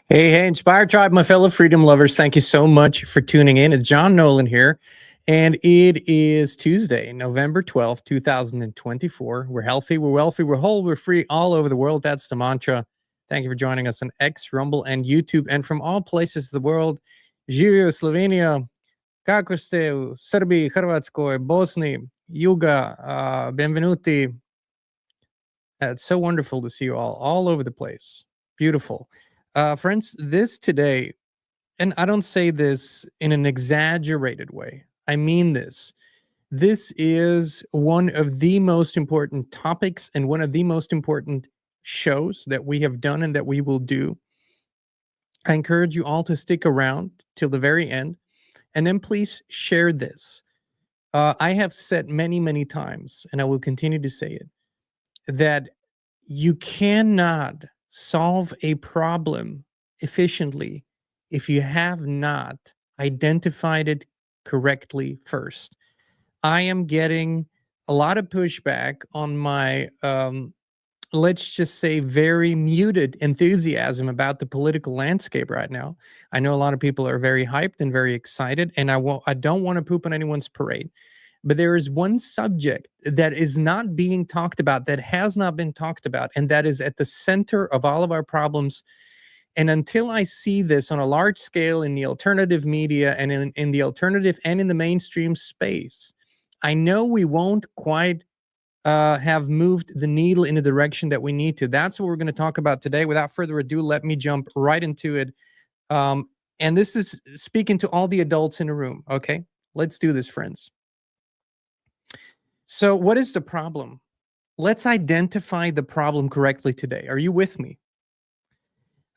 Hey, Inspire Tribe, my fellow freedom lovers. Thank you so much for tuning in. It's John Nolan here, and it is Tuesday, November 12th, 2024. We're healthy, we're wealthy, we're whole, we're free all over the world. That's the mantra. Thank you for joining us on X, Rumble, and YouTube, and from all places of the world. Živio Slovenia, kako ste u Srbiji, Hrvatskoj, Bosni, Juga, benvenuti. It's so wonderful to see you all over the place. Beautiful. Friends, this today, and I don't say this in an exaggerated way. I mean this. This is one of the most important topics and one of the most important shows that we have done and that we will do. I encourage you all to stick around till the very end, and then please share this. I have said many, many times, and I will continue to say it, that you cannot solve a problem efficiently if you have not identified it correctly first. I am getting a lot of pushback on my, let's just say, very muted enthusiasm about the political landscape right now. I know a lot of people are very hyped and very excited, and I don't want to poop on anyone's parade. But there is one subject that is not being talked about, that has not been talked about, and that is at the center of all of our problems. And until I see this on a large scale in the alternative media and in the alternative and in the mainstream space, I know we won't quite have moved the needle in the direction that we need to. That's what we're going to talk about today. Without further ado, let me jump right into it. And this is speaking to all the adults in the room, okay? Let's do this, friends. So what is the problem? Let's identify the problem correctly today. Are you with me?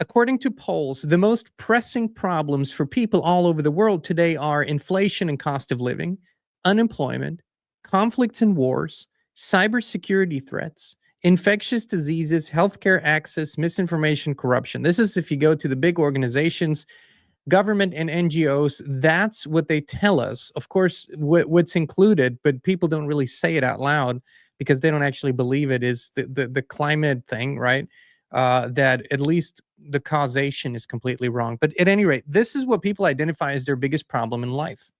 According to polls, the most pressing problems for people all over the world today are inflation and cost of living, unemployment, conflicts and wars, cybersecurity threats, infectious diseases, healthcare access, misinformation, corruption. This is if you go to the big organizations, government and NGOs, that's what they tell us. Of course, what's included, but people don't really say it out loud because they don't actually believe it, is the climate thing, right? That at least the causation is completely wrong. But at any rate, this is what people identify as their biggest problem in life.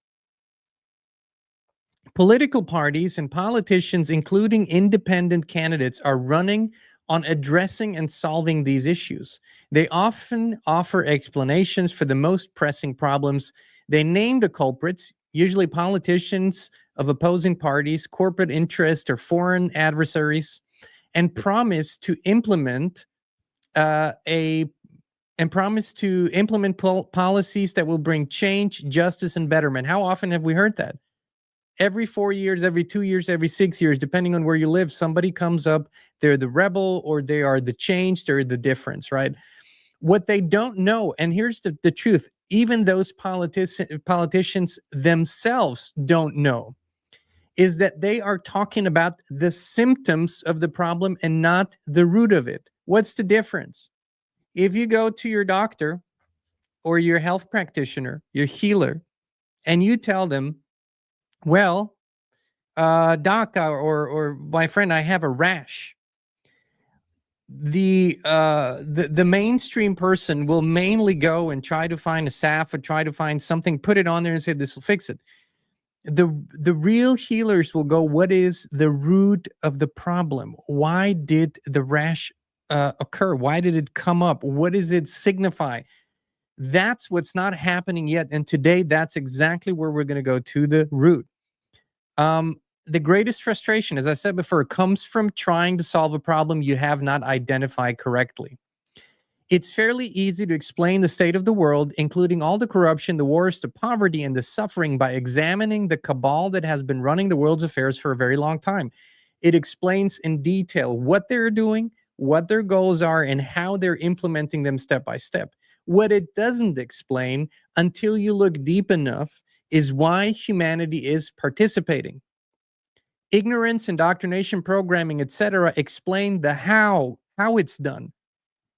Political parties and politicians, including independent candidates, are running on addressing and solving these issues. They often offer explanations for the most pressing problems. They name the culprits, usually politicians of opposing parties, corporate interests, or foreign adversaries, and promise to implement policies that will bring change, justice, and betterment. How often have we heard that? Every 4 years, every 2 years, every 6 years, depending on where you live, somebody comes up, they're the rebel or they are the change, they're the difference, right? What they don't know, and here's the truth, even those politicians themselves don't know, is that they are talking about the symptoms of the problem and not the root of it. What's the difference? If you go to your doctor or your health practitioner, your healer, and you tell them, well, doc, or my friend, I have a rash. The mainstream person will mainly go and try to find a salve or try to find something, put it on there and say this will fix it. The real healers will go, what is the root of the problem? Why did the rash occur? Why did it come up? What does it signify? That's what's not happening yet. And today, that's exactly where we're going to go, to the root. The greatest frustration, as I said before, comes from trying to solve a problem you have not identified correctly. It's fairly easy to explain the state of the world, including all the corruption, the wars, the poverty, and the suffering, by examining the cabal that has been running the world's affairs for a very long time. It explains in detail what they're doing, what their goals are, and how they're implementing them step by step. What it doesn't explain, until you look deep enough, is why humanity is participating. Ignorance, indoctrination, programming, etc., explain the how it's done,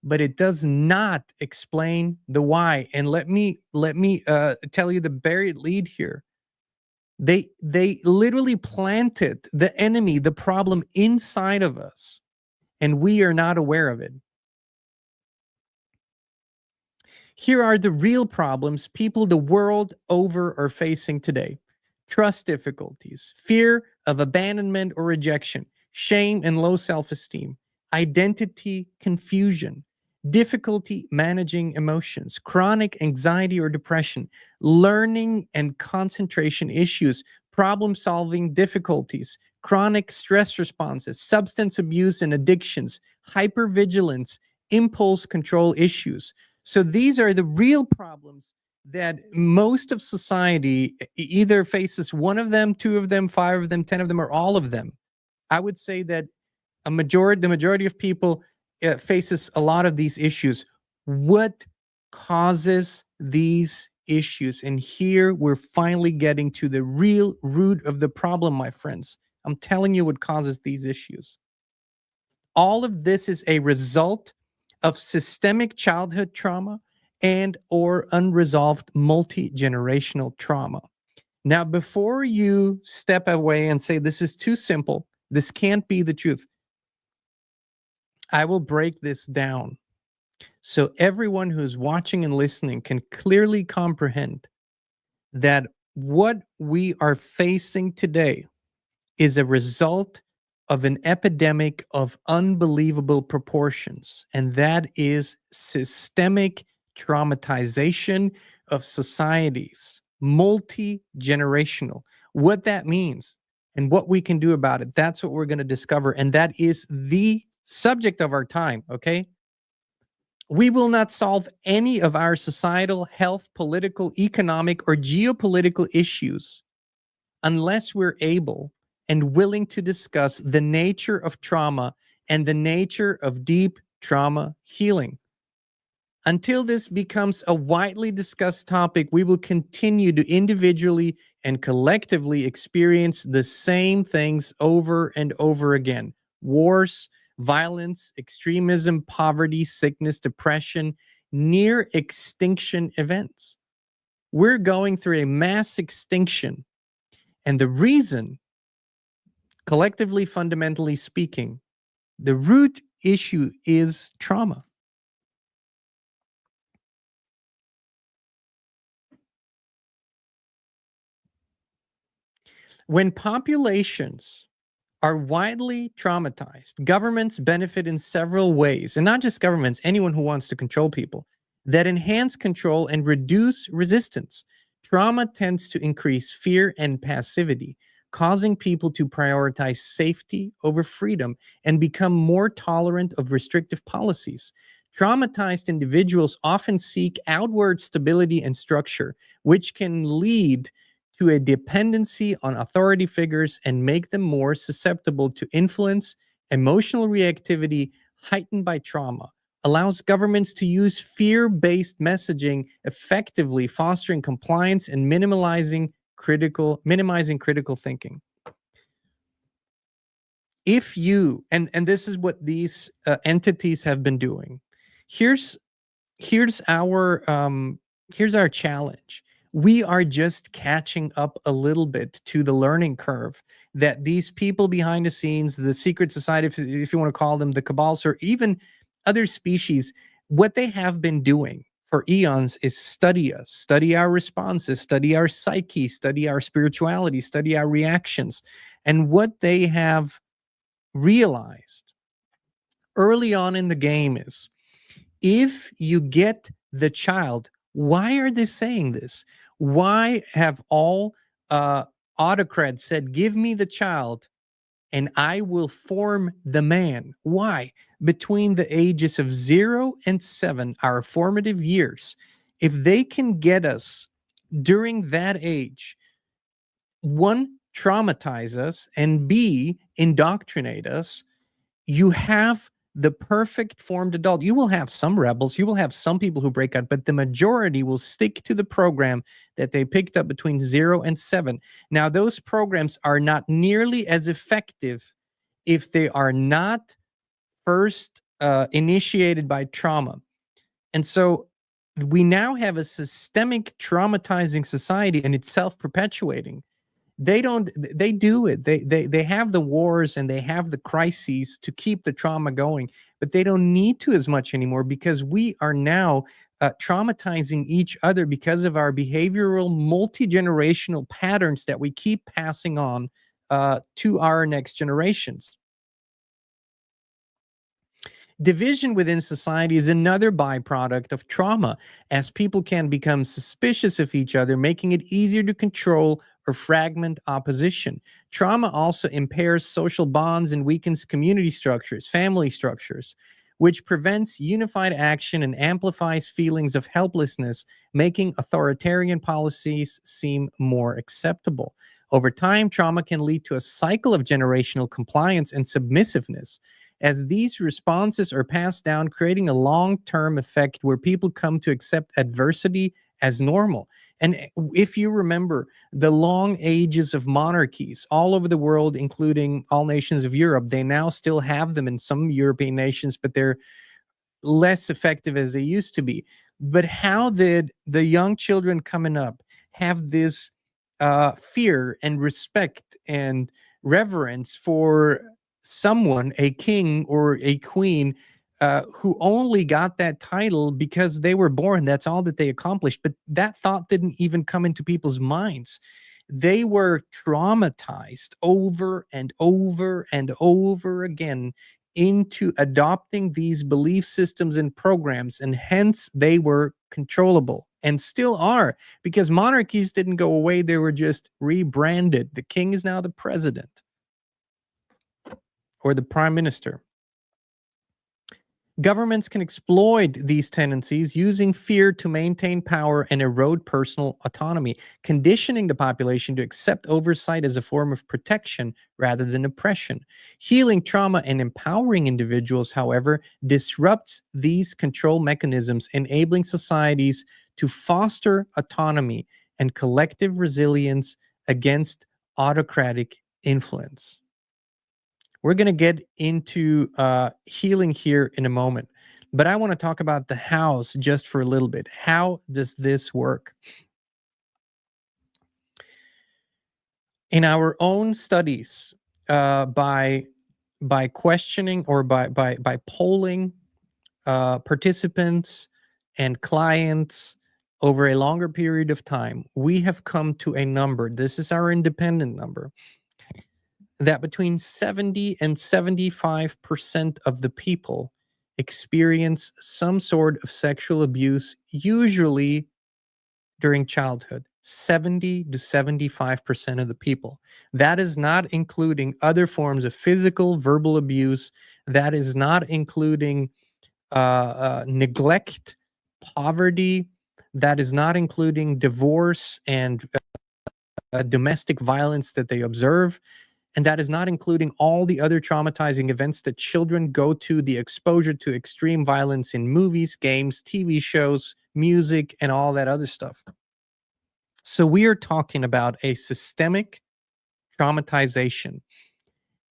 but it does not explain the why. And let me tell you the buried lead here. They literally planted the enemy, the problem, inside of us, and we are not aware of it. Here are the real problems people the world over are facing today: trust difficulties, fear of abandonment or rejection, shame and low self-esteem, identity confusion, difficulty managing emotions, chronic anxiety or depression, learning and concentration issues, problem-solving difficulties, chronic stress responses, substance abuse and addictions, hypervigilance, impulse control issues. So these are the real problems that most of society either faces one of them, two of them, five of them, 10 of them, or all of them. I would say that the majority of people faces a lot of these issues. What causes these issues? And here we're finally getting to the real root of the problem, my friends. I'm telling you what causes these issues. All of this is a result of systemic childhood trauma and or unresolved multi-generational trauma. Now, before you step away and say this is too simple, this can't be the truth, I will break this down so everyone who's watching and listening can clearly comprehend that what we are facing today is a result of an epidemic of unbelievable proportions, and that is systemic traumatization of societies, multi-generational. What that means and what we can do about it, that's what we're going to discover, and that is the subject of our time, okay? We will not solve any of our societal, health, political, economic, or geopolitical issues unless we're able and willing to discuss the nature of trauma and the nature of deep trauma healing. Until this becomes a widely discussed topic, we will continue to individually and collectively experience the same things over and over again: wars, violence, extremism, poverty, sickness, depression, near extinction events. We're going through a mass extinction. And the reason, collectively, fundamentally speaking, the root issue is trauma. When populations are widely traumatized, governments benefit in several ways, and not just governments, anyone who wants to control people, that enhance control and reduce resistance. Trauma tends to increase fear and passivity, causing people to prioritize safety over freedom and become more tolerant of restrictive policies. Traumatized individuals often seek outward stability and structure, which can lead to a dependency on authority figures and make them more susceptible to influence. Emotional reactivity heightened by trauma allows governments to use fear-based messaging effectively, fostering compliance and minimizing critical thinking. If you, and this is what these entities have been doing, here's our challenge. We are just catching up a little bit to the learning curve that these people behind the scenes, the secret society, if you want to call them the cabals, or even other species, what they have been doing for eons is study us, study our responses, study our psyche, study our spirituality, study our reactions. And what they have realized early on in the game is, if you get the child, why are they saying this? Why have all autocrats said, give me the child and I will form the man? Why? Between the ages of 0 and 7, our formative years, if they can get us during that age, one, traumatize us, and B, indoctrinate us, you have the perfect formed adult. You will have some rebels, you will have some people who break out, but the majority will stick to the program that they picked up between 0 and 7. Now, those programs are not nearly as effective if they are not first initiated by trauma. And so we now have a systemic traumatizing society, and it's self-perpetuating. They do it. They have the wars and they have the crises to keep the trauma going, but they don't need to as much anymore, because we are now traumatizing each other because of our behavioral multi-generational patterns that we keep passing on to our next generations. Division within society is another byproduct of trauma, as people can become suspicious of each other, making it easier to control or fragment opposition. Trauma also impairs social bonds and weakens community structures, family structures, which prevents unified action and amplifies feelings of helplessness, making authoritarian policies seem more acceptable. Over time, trauma can lead to a cycle of generational compliance and submissiveness, as these responses are passed down, creating a long-term effect where people come to accept adversity as normal. And if you remember the long ages of monarchies all over the world, including all nations of Europe, they now still have them in some European nations, but they're less effective as they used to be. But how did the young children coming up have this fear and respect and reverence for someone, a king or a queen, who only got that title because they were born? That's all that they accomplished. But that thought didn't even come into people's minds. They were traumatized over and over and over again into adopting these belief systems and programs, and hence they were controllable and still are, because monarchies didn't go away, they were just rebranded. The king is now the president or the prime minister. Governments can exploit these tendencies using fear to maintain power and erode personal autonomy, conditioning the population to accept oversight as a form of protection rather than oppression. Healing trauma and empowering individuals, however, disrupts these control mechanisms, enabling societies to foster autonomy and collective resilience against autocratic influence. We're going to get into healing here in a moment, but I want to talk about the hows just for a little bit. How does this work? In our own studies, by questioning or by polling participants and clients over a longer period of time, we have come to a number. This is our independent number, that between 70 and 75% of the people experience some sort of sexual abuse, usually during childhood. 70 to 75% of the people. That is not including other forms of physical, verbal abuse. That is not including neglect, poverty. That is not including divorce and domestic violence that they observe. And that is not including all the other traumatizing events that children go to, the exposure to extreme violence in movies, games, TV shows, music, and all that other stuff. So we are talking about a systemic traumatization.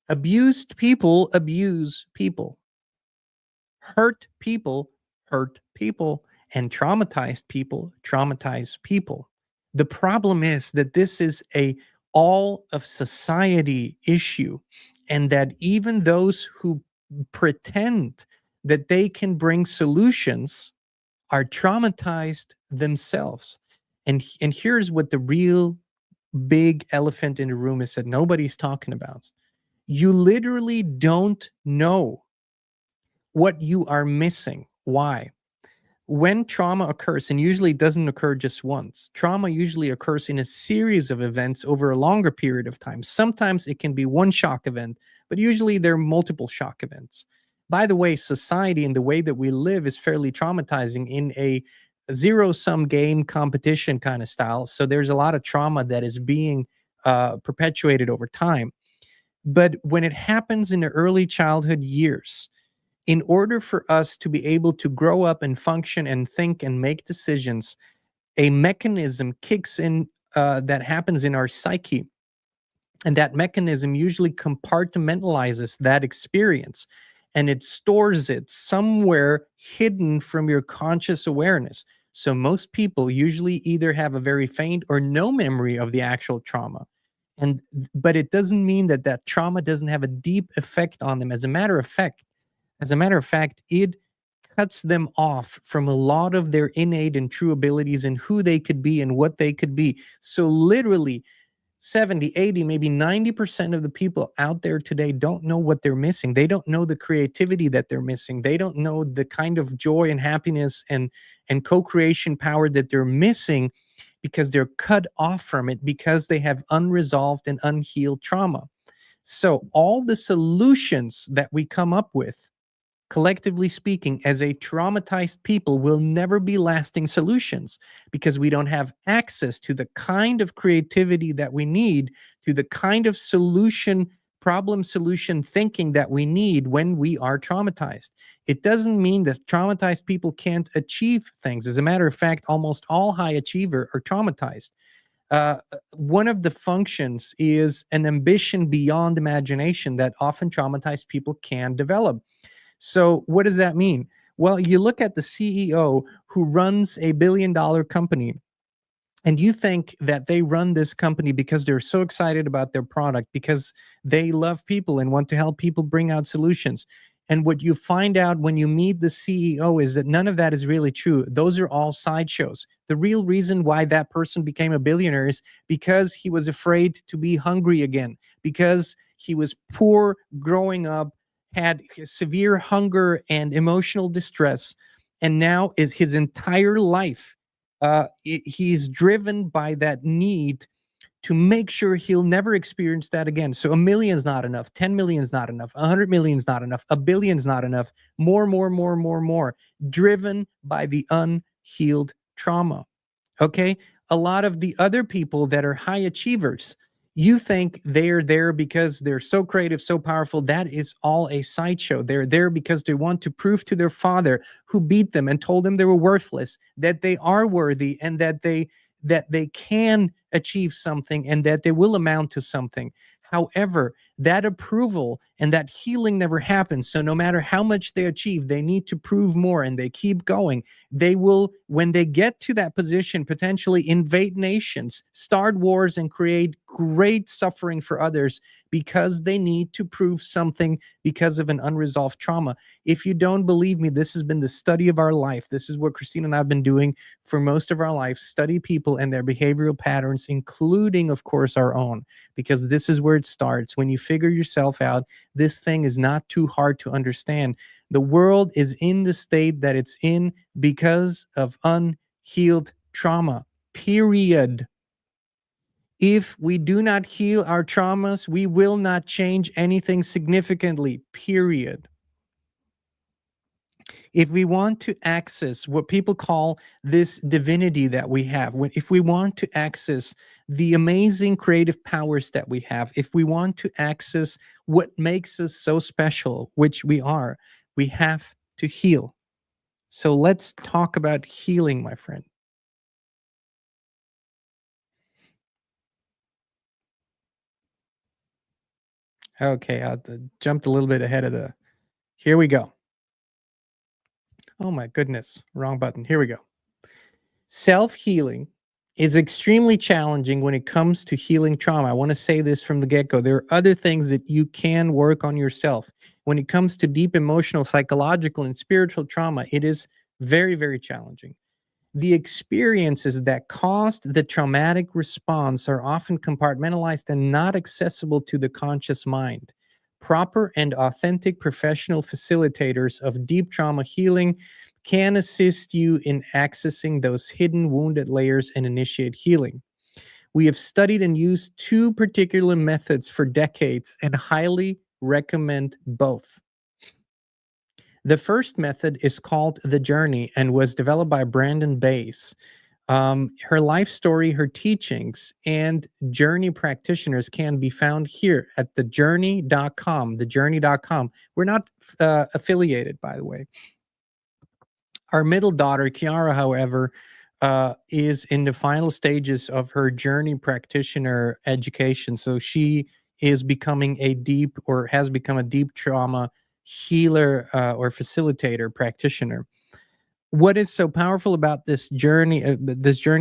Abused people abuse people. Hurt people hurt people. And traumatized people traumatize people. The problem is that this is a all of society issue, and that even those who pretend that they can bring solutions are traumatized themselves. And here's what the real big elephant in the room is that nobody's talking about. You literally don't know what you are missing. Why? When trauma occurs, and usually it doesn't occur just once, trauma usually occurs in a series of events over a longer period of time. Sometimes it can be one shock event, but usually there are multiple shock events. By the way, society and the way that we live is fairly traumatizing in a zero sum game competition kind of style. So there's a lot of trauma that is being perpetuated over time. But when it happens in the early childhood years, in order for us to be able to grow up and function and think and make decisions, a mechanism kicks in that happens in our psyche. And that mechanism usually compartmentalizes that experience, and it stores it somewhere hidden from your conscious awareness. So most people usually either have a very faint or no memory of the actual trauma. And but it doesn't mean that that trauma doesn't have a deep effect on them. As a matter of fact, it cuts them off from a lot of their innate and true abilities and who they could be and what they could be. So literally 70, 80, maybe 90% of the people out there today don't know what they're missing. They don't know the creativity that they're missing. They don't know the kind of joy and happiness and co-creation power that they're missing because they're cut off from it because they have unresolved and unhealed trauma. So all the solutions that we come up with, collectively speaking, as a traumatized people, will never be lasting solutions because we don't have access to the kind of creativity that we need, to the kind of problem solution thinking that we need when we are traumatized. It doesn't mean that traumatized people can't achieve things. As a matter of fact, almost all high achiever are traumatized. One of the functions is an ambition beyond imagination that often traumatized people can develop. So what does that mean? Well, you look at the CEO who runs a billion-dollar company, and you think that they run this company because they're so excited about their product, because they love people and want to help people bring out solutions. And what you find out when you meet the CEO is that none of that is really true. Those are all sideshows. The real reason why that person became a billionaire is because he was afraid to be hungry again, because he was poor growing up, had severe hunger and emotional distress, and now is his entire life he's driven by that need to make sure he'll never experience that again. So a million's not enough, 10 million's not enough, 100 million's not enough, a billion's not enough, more, more, more, more, more, driven by the unhealed trauma. Okay. A lot of the other people that are high achievers, you think they're there because they're so creative, so powerful. That is all a sideshow. They're there because they want to prove to their father, who beat them and told them they were worthless, that they are worthy and that they can achieve something and that they will amount to something. However, that approval and that healing never happens. So no matter how much they achieve, they need to prove more, and they keep going. They will, when they get to that position, potentially invade nations, start wars, and create great suffering for others because they need to prove something because of an unresolved trauma. If you don't believe me, this has been the study of our life. This is what Christine and I have been doing for most of our life: study people and their behavioral patterns, including, of course, our own, because this is where it starts. When you figure yourself out, this thing is not too hard to understand. The world is in the state that it's in because of unhealed trauma, period. If we do not heal our traumas, we will not change anything significantly, period. If we want to access what people call this divinity that we have, if we want to access the amazing creative powers that we have, if we want to access what makes us so special, which we are, we have to heal. So let's talk about healing, my friend. Okay, I jumped a little bit ahead of the. Here we go. Oh my goodness, wrong button. Here we go. Self healing is extremely challenging when it comes to healing trauma. I want to say this from the get-go. There are other things that you can work on yourself. When it comes to deep emotional, psychological, and spiritual trauma, it is very, very challenging. The experiences that caused the traumatic response are often compartmentalized and not accessible to the conscious mind. Proper and authentic professional facilitators of deep trauma healing can assist you in accessing those hidden wounded layers and initiate healing. We have studied and used two particular methods for decades and highly recommend both. The first method is called The Journey and was developed by Brandon Bass. Her life story, her teachings, and journey practitioners can be found here at thejourney.com. Thejourney.com. We're not affiliated, by the way. Our middle daughter, Kiara, however, is in the final stages of her journey practitioner education. So she is becoming a deep, or has become a deep trauma healer or facilitator practitioner. What is so powerful about this journey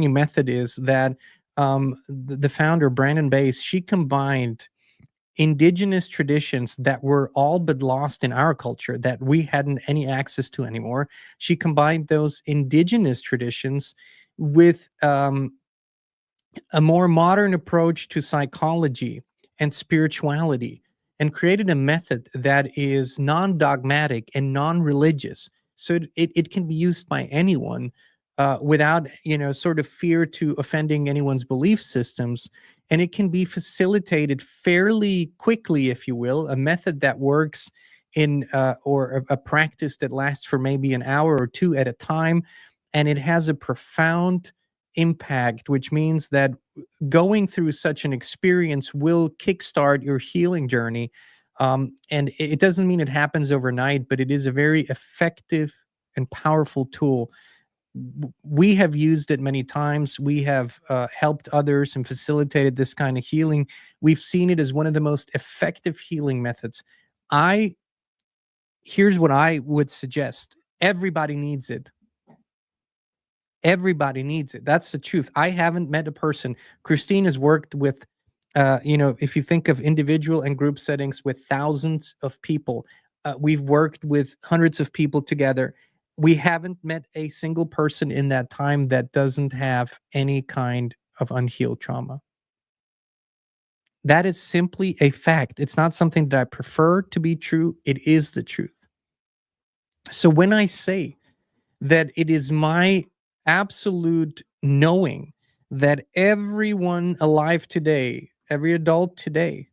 method is that the founder, Brandon Bass, she combined indigenous traditions that were all but lost in our culture, that we hadn't any access to anymore. She combined those indigenous traditions with a more modern approach to psychology and spirituality, and created a method that is non-dogmatic and non-religious, so it can be used by anyone without sort of fear to offending anyone's belief systems, and it can be facilitated fairly quickly, if you will. A method that works in or a practice that lasts for maybe an hour or two at a time, and it has a profound impact, which means that going through such an experience will kickstart your healing journey. And it doesn't mean it happens overnight, but it is a very effective and powerful tool. We have used it many times. We have helped others and facilitated this kind of healing. We've seen it as one of the most effective healing methods. Here's what I would suggest. Everybody needs it. Everybody needs it. That's the truth. I haven't met a person. Christine has worked with, if you think of individual and group settings with thousands of people, we've worked with hundreds of people together. We haven't met a single person in that time that doesn't have any kind of unhealed trauma. That is simply a fact. It's not something that I prefer to be true. It is the truth. So when I say that it is my absolute knowing that everyone alive today, every adult today,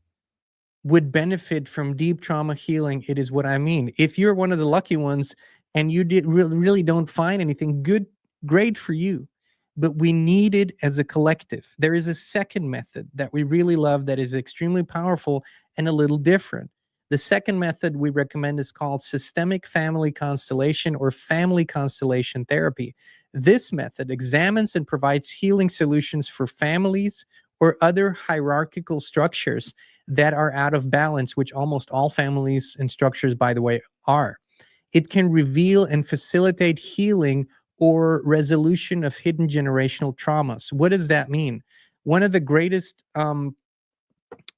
would benefit from deep trauma healing, it is what I mean. If you're one of the lucky ones and you really don't find anything good, great for you. But we need it as a collective. There is a second method that we really love that is extremely powerful and a little different. The second method we recommend is called systemic family constellation or family constellation therapy. This method examines and provides healing solutions for families or other hierarchical structures that are out of balance, which almost all families and structures, by the way, are. It can reveal and facilitate healing or resolution of hidden generational traumas. What does that mean? One of the greatest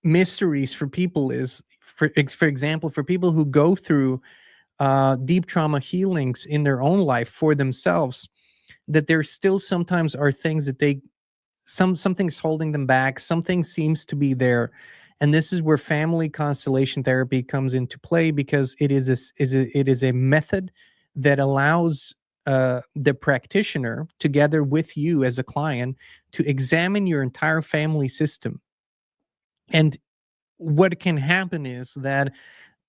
mysteries for people is, for example, for people who go through deep trauma healings in their own life for themselves, that there still sometimes are things that something's holding them back. Something seems to be there. And this is where family constellation therapy comes into play, because it is a method that allows the practitioner, together with you as a client, to examine your entire family system. And what can happen is that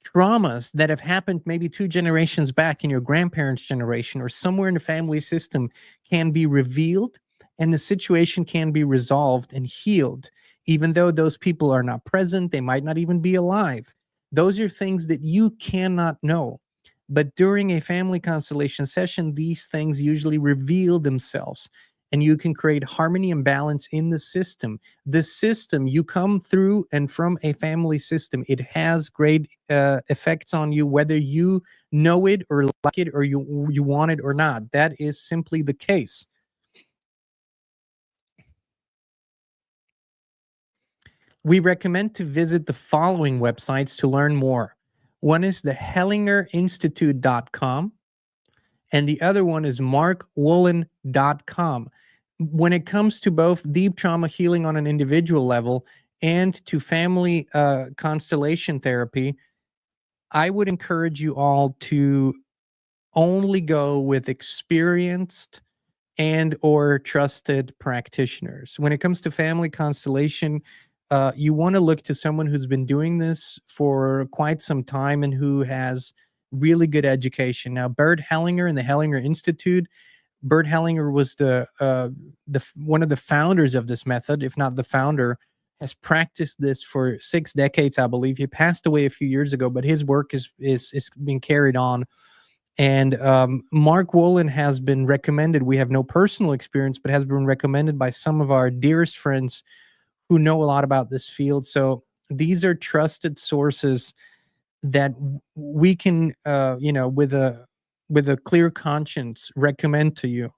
traumas that have happened maybe 2 generations back in your grandparents' generation or somewhere in the family system can be revealed, and the situation can be resolved and healed, even though those people are not present. They might not even be alive. Those are things that you cannot know. But during a family constellation session, these things usually reveal themselves, and you can create harmony and balance in the system. The system you come through and from a family system, it has great effects on you, whether you know it or like it or you want it or not. That is simply the case. We recommend to visit the following websites to learn more. One is the hellingerinstitute.com, and the other one is markwolin.com. When it comes to both deep trauma healing on an individual level and to family constellation therapy, I would encourage you all to only go with experienced and or trusted practitioners. When it comes to family constellation, you want to look to someone who's been doing this for quite some time and who has really good education. Now, Bert Hellinger and the Hellinger Institute. Bert Hellinger was the one of the founders of this method, if not the founder. Has practiced this for 6 decades, I believe. He passed away a few years ago, but his work is being carried on. And Mark Wolin has been recommended. We have no personal experience, but has been recommended by some of our dearest friends who know a lot about this field. So these are trusted sources that we can, with a clear conscience, recommend to you.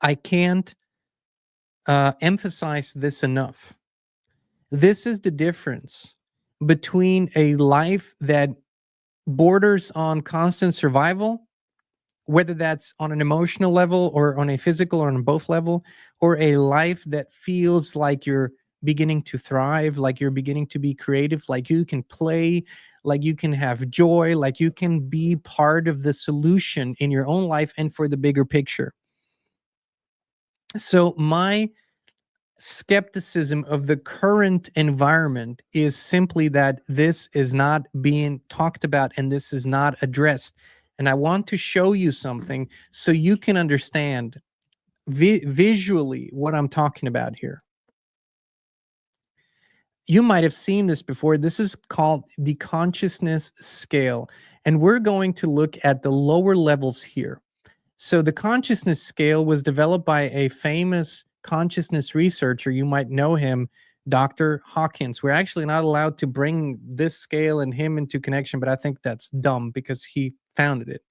I can't emphasize this enough. This is the difference between a life that borders on constant survival, whether that's on an emotional level or on a physical or on both level, or a life that feels like you're beginning to thrive, like you're beginning to be creative, like you can play, like you can have joy, like you can be part of the solution in your own life and for the bigger picture. So my skepticism of the current environment is simply that this is not being talked about and this is not addressed. And I want to show you something so you can understand visually what I'm talking about here. You might have seen this before. This is called the consciousness scale. And we're going to look at the lower levels here. So the consciousness scale was developed by a famous consciousness researcher. You might know him, Dr. Hawkins. We're actually not allowed to bring this scale and him into connection, but I think that's dumb because he founded it.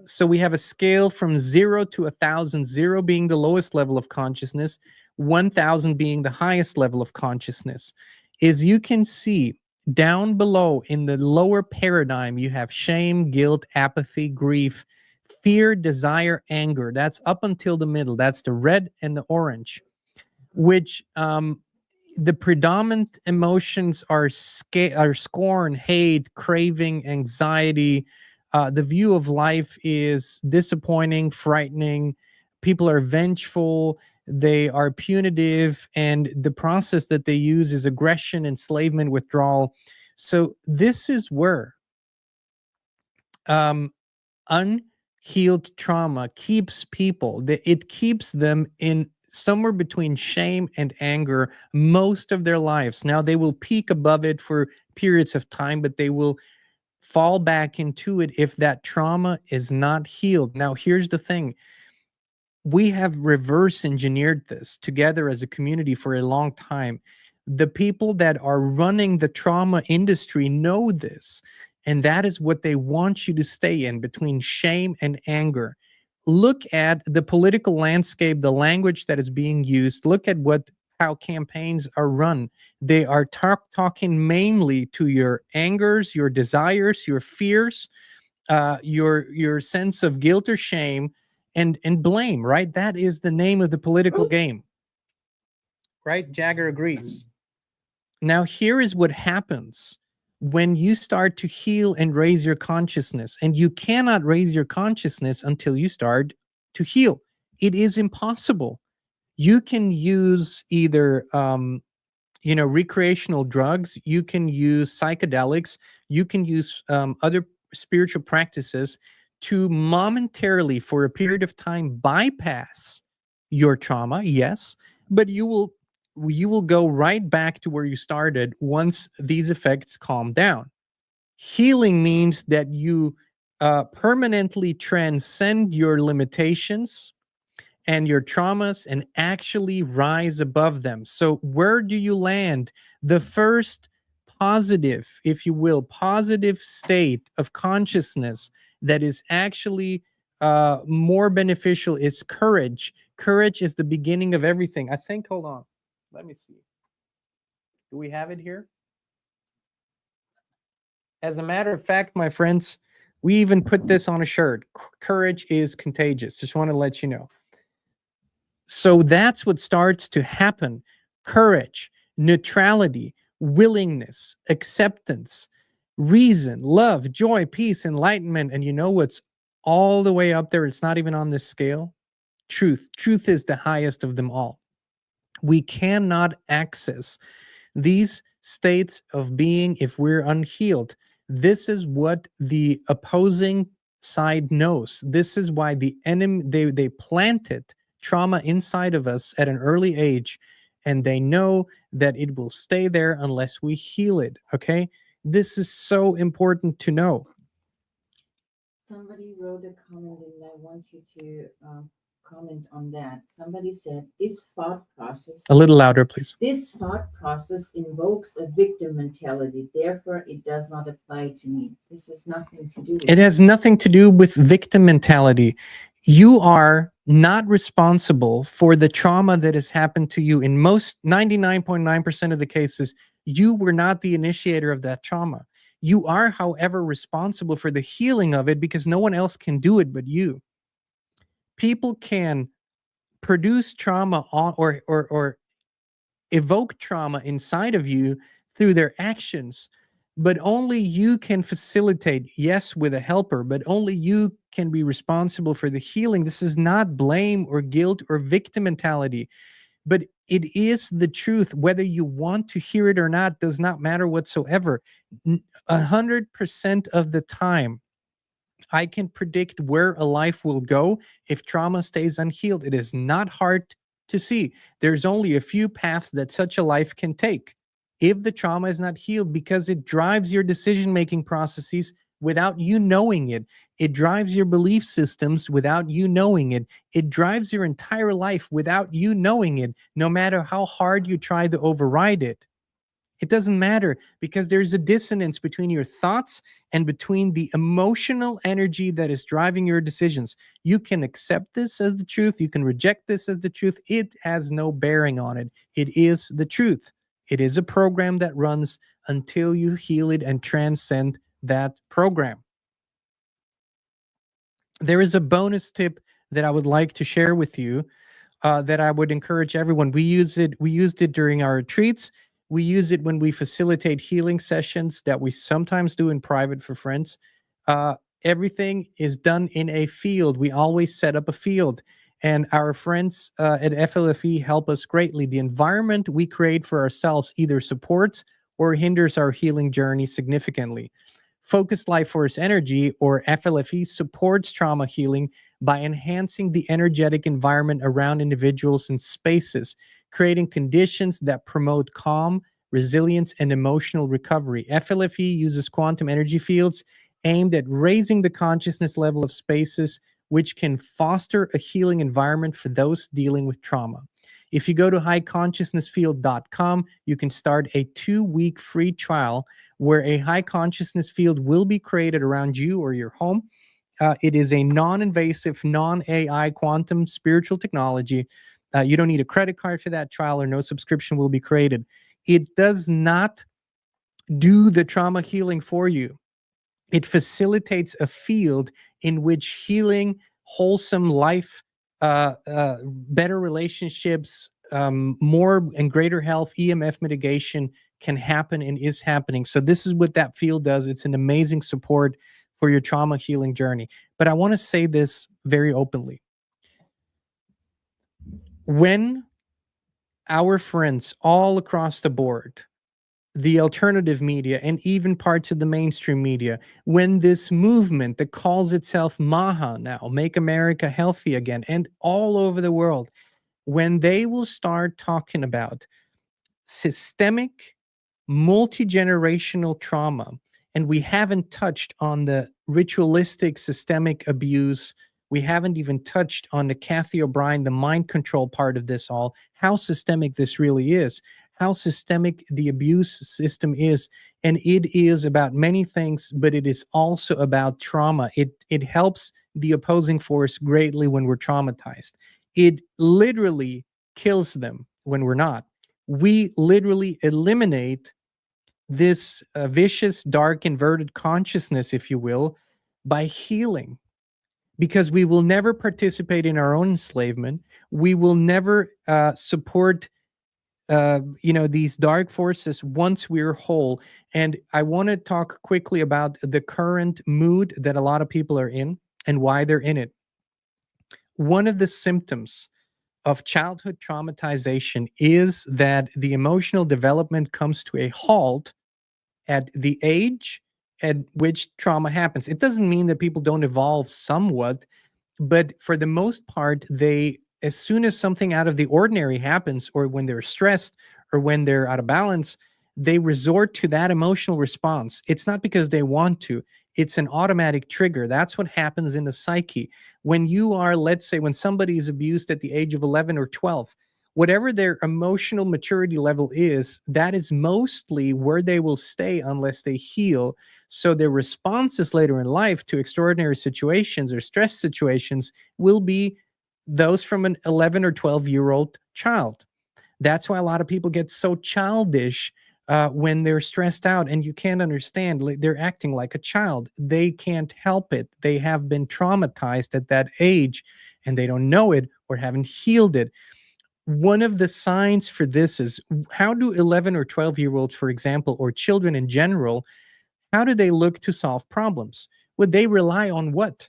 So we have a scale from 0 to 1,000, 0 being the lowest level of consciousness, 1,000 being the highest level of consciousness. As you can see, down below in the lower paradigm, you have shame, guilt, apathy, grief, fear, desire, anger. That's up until the middle. That's the red and the orange, which the predominant emotions are scorn, hate, craving, anxiety. The view of life is disappointing, frightening. People are vengeful. They are punitive. And the process that they use is aggression, enslavement, withdrawal. So this is where unhealed trauma keeps people. It keeps them in somewhere between shame and anger most of their lives. Now, they will peak above it for periods of time, but they will fall back into it if that trauma is not healed. Now, here's the thing. We have reverse engineered this together as a community for a long time. The people that are running the trauma industry know this, and that is what they want you to stay in, between shame and anger. Look at the political landscape, the language that is being used. Look at how campaigns are run. They are talking mainly to your angers, your desires, your fears, your sense of guilt or shame, and blame. Right? That is the name of the political game. Right? Jagger agrees. Now, here is what happens when you start to heal and raise your consciousness. And you cannot raise your consciousness until you start to heal. It is impossible. You can use either recreational drugs, you can use psychedelics, you can use other spiritual practices to momentarily, for a period of time, bypass your trauma, yes, but you will go right back to where you started once these effects calm down. Healing means that you permanently transcend your limitations and your traumas and actually rise above them. So where do you land? The first positive, if you will, positive state of consciousness that is actually more beneficial is courage. Courage is the beginning of everything. I think, hold on, let me see. Do we have it here? As a matter of fact, my friends, we even put this on a shirt. Courage is contagious. Just want to let you know. So that's what starts to happen. Courage, neutrality, willingness, acceptance, reason, love, joy, peace, enlightenment. And you know what's all the way up there? It's not even on this scale. Truth. Truth is the highest of them all. We cannot access these states of being if we're unhealed. This is what the opposing side knows. This is why the enemy, they planted trauma inside of us at an early age, and they know that it will stay there unless we heal it. Okay, this is so important to know. Somebody wrote a comment, and I want you to comment on that. Somebody said, this thought process, A little louder, please. this thought process invokes a victim mentality. Therefore, it does not apply to me. This has nothing to do with It has nothing to do with victim mentality. You are not responsible for the trauma that has happened to you. In most 99.9% of the cases, you were not the initiator of that trauma. You are, however, responsible for the healing of it because no one else can do it but you. People can produce trauma or evoke trauma inside of you through their actions, but only you can facilitate, yes, with a helper, but only you can be responsible for the healing. This is not blame or guilt or victim mentality, but it is the truth. Whether you want to hear it or not does not matter whatsoever. 100% of the time, I can predict where a life will go if trauma stays unhealed. It is not hard to see. There's only a few paths that such a life can take if the trauma is not healed, because it drives your decision-making processes without you knowing it. It drives your belief systems without you knowing it. It drives your entire life without you knowing it, no matter how hard you try to override it. It doesn't matter, because there's a dissonance between your thoughts and between the emotional energy that is driving your decisions. You can accept this as the truth. You can reject this as the truth. It has no bearing on it. It is the truth. It is a program that runs until you heal it and transcend that program. There is a bonus tip that I would like to share with you that I would encourage everyone. We used it during our retreats. We use it when we facilitate healing sessions that we sometimes do in private for friends. Everything is done in a field. We always set up a field. And our friends at FLFE help us greatly. The environment we create for ourselves either supports or hinders our healing journey significantly. Focused Life Force Energy, or FLFE, supports trauma healing by enhancing the energetic environment around individuals and spaces, creating conditions that promote calm, resilience, and emotional recovery. FLFE uses quantum energy fields aimed at raising the consciousness level of spaces, which can foster a healing environment for those dealing with trauma. If you go to highconsciousnessfield.com, you can start a 2-week free trial where a high consciousness field will be created around you or your home. It is a non-invasive, non-AI quantum spiritual technology. You don't need a credit card for that trial, or no subscription will be created. It does not do the trauma healing for you. It facilitates a field in which healing, wholesome life, better relationships, more and greater health, EMF mitigation can happen and is happening. So this is what that field does. It's an amazing support for your trauma healing journey. But I want to say this very openly. When our friends all across the board, the alternative media, and even parts of the mainstream media, when this movement that calls itself MAHA now, Make America Healthy Again, and all over the world, when they will start talking about systemic, multi-generational trauma, and we haven't touched on the ritualistic systemic abuse, we haven't even touched on the Kathy O'Brien, the mind control part of this all, how systemic this really is, how systemic the abuse system is. And it is about many things, but it is also about trauma. It helps the opposing force greatly when we're traumatized. It literally kills them when we're not. We literally eliminate this vicious, dark, inverted consciousness, if you will, by healing, because we will never participate in our own enslavement. We will never support these dark forces once we're whole. And I want to talk quickly about the current mood that a lot of people are in and why they're in it. One of the symptoms of childhood traumatization is that the emotional development comes to a halt at the age at which trauma happens. It doesn't mean that people don't evolve somewhat, but for the most part, they, as soon as something out of the ordinary happens, or when they're stressed or when they're out of balance, they resort to that emotional response. It's not because they want to, it's an automatic trigger. That's what happens in the psyche. When you are, let's say, when somebody is abused at the age of 11 or 12, whatever their emotional maturity level is, that is mostly where they will stay unless they heal. So their responses later in life to extraordinary situations or stress situations will be those from an 11 or 12-year-old child. That's why a lot of people get so childish when they're stressed out, and you can't understand. They're acting like a child. They can't help it. They have been traumatized at that age, and they don't know it or haven't healed it. One of the signs for this is, how do 11 or 12-year-olds, for example, or children in general, how do they look to solve problems? Would they rely on what?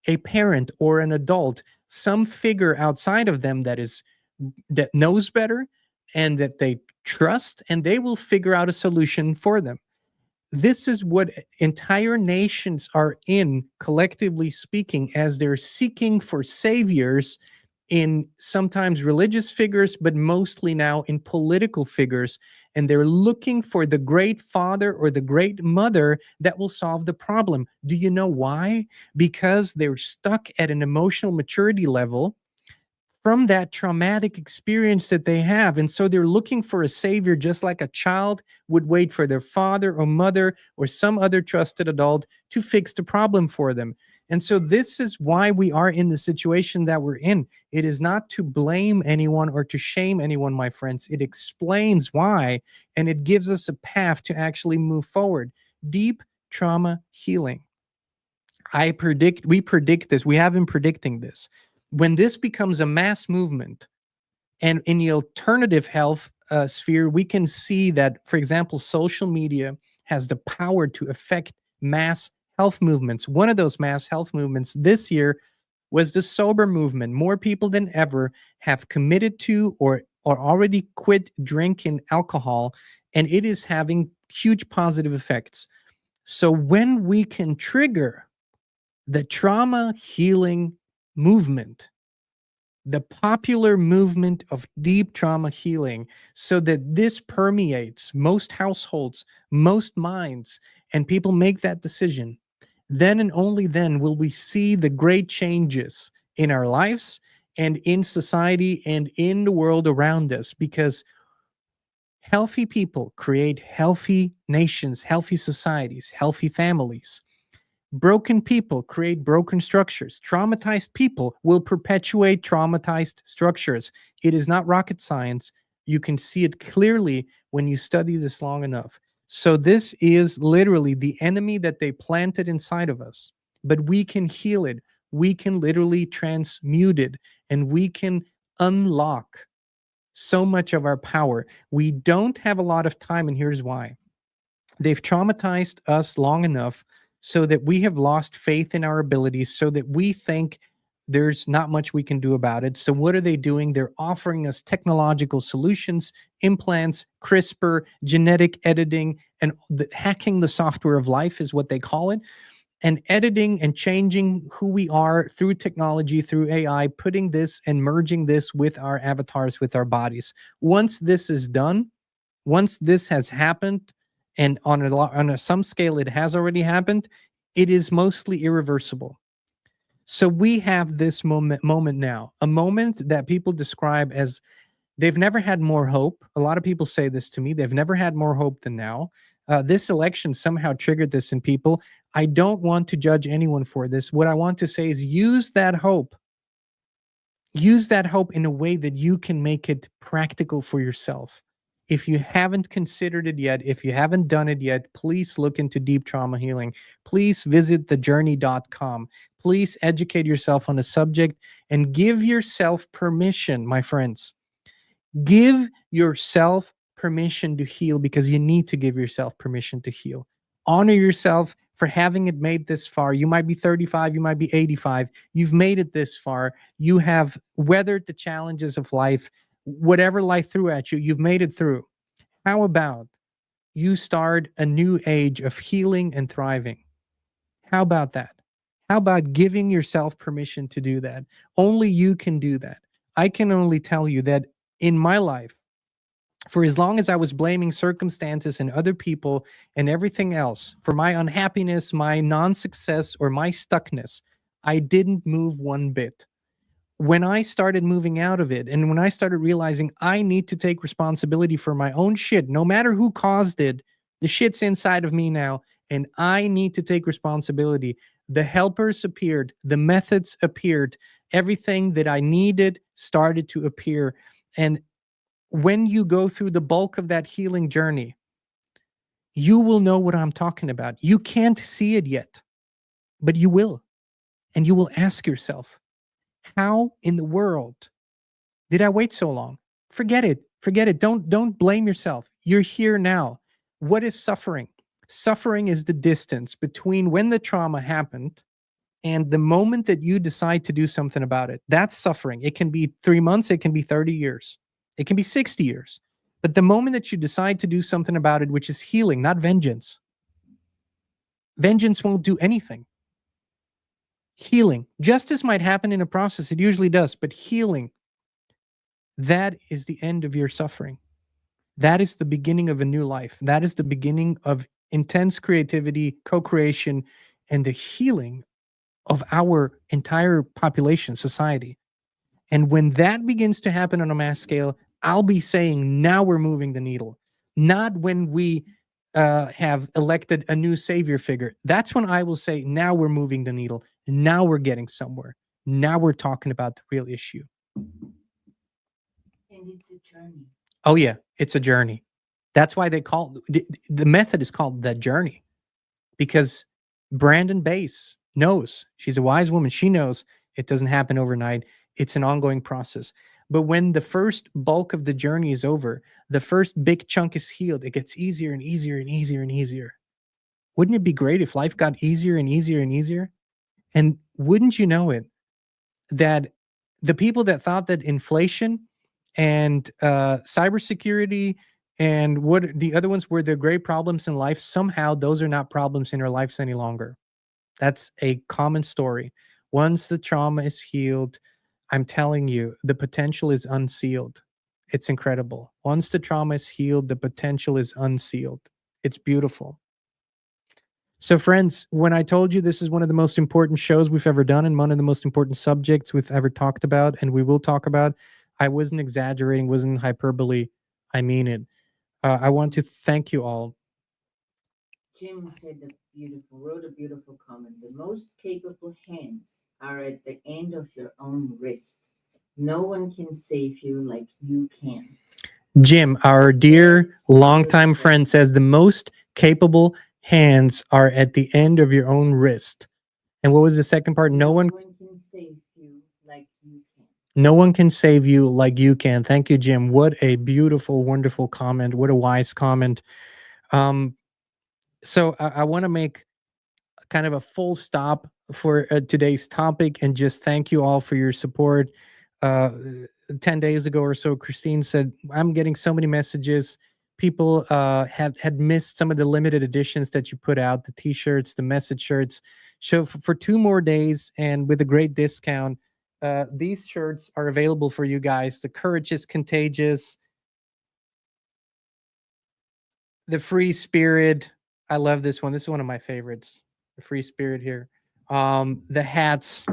A parent or an adult, some figure outside of them that knows better and that they trust, and they will figure out a solution for them. This is what entire nations are in, collectively speaking, as they're seeking for saviors in sometimes religious figures, but mostly now in political figures. And they're looking for the great father or the great mother that will solve the problem. Do you know why? Because they're stuck at an emotional maturity level from that traumatic experience that they have. And so they're looking for a savior, just like a child would wait for their father or mother or some other trusted adult to fix the problem for them. And so this is why we are in the situation that we're in. It is not to blame anyone or to shame anyone, my friends. It explains why, and it gives us a path to actually move forward. Deep trauma healing. We predict this. We have been predicting this. When this becomes a mass movement, and in the alternative health sphere, we can see that, for example, social media has the power to affect mass health movements. One of those mass health movements this year was the sober movement. More people than ever have committed to or already quit drinking alcohol, and it is having huge positive effects. So when we can trigger the trauma healing movement, the popular movement of deep trauma healing, so that this permeates most households, most minds, and people make that decision, then and only then will we see the great changes in our lives and in society and in the world around us. Because healthy people create healthy nations, healthy societies, healthy families. Broken people create broken structures. Traumatized people will perpetuate traumatized structures. It is not rocket science. You can see it clearly when you study this long enough. So this is literally the enemy that they planted inside of us. But we can heal it. We can literally transmute it, and we can unlock so much of our power. We don't have a lot of time, and here's why. They've traumatized us long enough so that we have lost faith in our abilities, so that we think there's not much we can do about it. So what are they doing? They're offering us technological solutions, implants, CRISPR, genetic editing, and hacking the software of life is what they call it. And editing and changing who we are through technology, through AI, putting this and merging this with our avatars, with our bodies. Once this is done, once this has happened, and on some scale it has already happened, it is mostly irreversible. So we have this moment now, a moment that people describe as they've never had more hope. A lot of people say this to me. They've never had more hope than now. This election somehow triggered this in people. I don't want to judge anyone for this. What I want to say is use that hope. use that hope in a way that you can make it practical for yourself. If you haven't considered it yet, if you haven't done it yet, please look into deep trauma healing. Please visit thejourney.com. Please educate yourself on the subject and give yourself permission, my friends. Give yourself permission to heal, because you need to give yourself permission to heal. Honor yourself for having it made this far. You might be 35, you might be 85. You've made it this far. You have weathered the challenges of life, whatever life threw at you, you've made it through. How about you start a new age of healing and thriving? How about that? How about giving yourself permission to do that? Only you can do that. I can only tell you that in my life, for as long as I was blaming circumstances and other people and everything else for my unhappiness, my non-success, or my stuckness, I didn't move one bit. When I started moving out of it, and when I started realizing I need to take responsibility for my own shit, no matter who caused it, the shit's inside of me now, and I need to take responsibility. The helpers appeared, the methods appeared, everything that I needed started to appear. And when you go through the bulk of that healing journey, you will know what I'm talking about. You can't see it yet, but you will. And you will ask yourself, how in the world did I wait so long? Forget it. Forget it. Don't blame yourself. You're here now. What is suffering? Suffering is the distance between when the trauma happened and the moment that you decide to do something about it. That's suffering. It can be 3 months, it can be 30 years. It can be 60 years. But the moment that you decide to do something about it, which is healing, not vengeance. Vengeance won't do anything. Healing. Justice might happen in a process. It usually does. But healing, that is the end of your suffering. That is the beginning of a new life. That is the beginning of intense creativity, co-creation, and the healing of our entire population, society. And when that begins to happen on a mass scale, I'll be saying now we're moving the needle, not when we have elected a new savior figure. That's when I will say now we're moving the needle. Now we're getting somewhere. Now we're talking about the real issue. And it's a journey. Oh yeah, it's a journey. That's why they call the method is called the journey, because Brandon Bass knows, she's a wise woman. She knows it doesn't happen overnight. It's an ongoing process. But when the first bulk of the journey is over, the first big chunk is healed, it gets easier and easier and easier and easier. Wouldn't it be great if life got easier and easier and easier? And wouldn't you know it, that the people that thought that inflation and cybersecurity and what the other ones were the great problems in life, somehow those are not problems in our lives any longer. That's a common story. Once the trauma is healed, I'm telling you, the potential is unsealed. It's incredible. Once the trauma is healed, the potential is unsealed. It's beautiful. So, friends, when I told you this is one of the most important shows we've ever done and one of the most important subjects we've ever talked about and we will talk about, I wasn't exaggerating, wasn't hyperbole. I mean it. I want to thank you all. Jim said wrote a beautiful comment. The most capable hands are at the end of your own wrist. No one can save you like you can. Jim, our dear longtime friend, says the most capable hands are at the end of your own wrist. And what was the second part? No one can save you like you can. No one can save you like you can. Thank you, Jim. What a beautiful, wonderful comment. What a wise comment. So I want to make kind of a full stop for today's topic and just thank you all for your support. 10 days ago or so, Christine said, I'm getting so many messages. People had missed some of the limited editions that you put out, the t-shirts, the message shirts. So for 2 more days and with a great discount, these shirts are available for you guys. The Courage is Contagious, the Free Spirit. I love this one. This is one of my favorites. The Free Spirit here. The hats.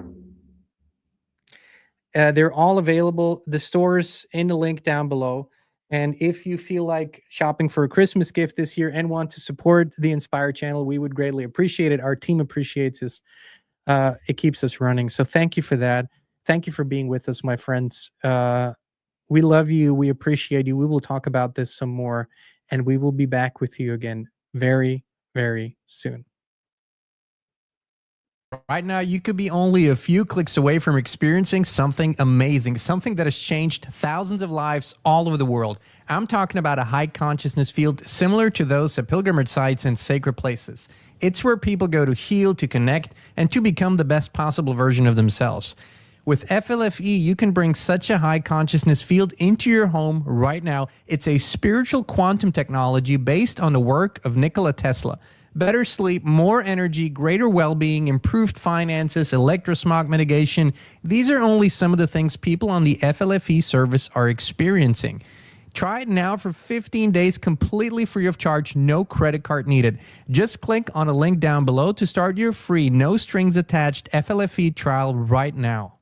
They're all available. The store's in the link down below. And if you feel like shopping for a Christmas gift this year and want to support the Inspire channel, we would greatly appreciate it. Our team appreciates this. It keeps us running. So thank you for that. Thank you for being with us, my friends. We love you. We appreciate you. We will talk about this some more, and we will be back with you again very, very soon. Right now, you could be only a few clicks away from experiencing something amazing, something that has changed thousands of lives all over the world. I'm talking about a high consciousness field similar to those at pilgrimage sites and sacred places. It's where people go to heal, to connect, and to become the best possible version of themselves. With FLFE, you can bring such a high consciousness field into your home right now. It's a spiritual quantum technology based on the work of Nikola Tesla. Better sleep, more energy, greater well-being, improved finances, electrosmog mitigation. These are only some of the things people on the FLFE service are experiencing. Try it now for 15 days completely free of charge, no credit card needed. Just click on a link down below to start your free, no strings attached FLFE trial right now.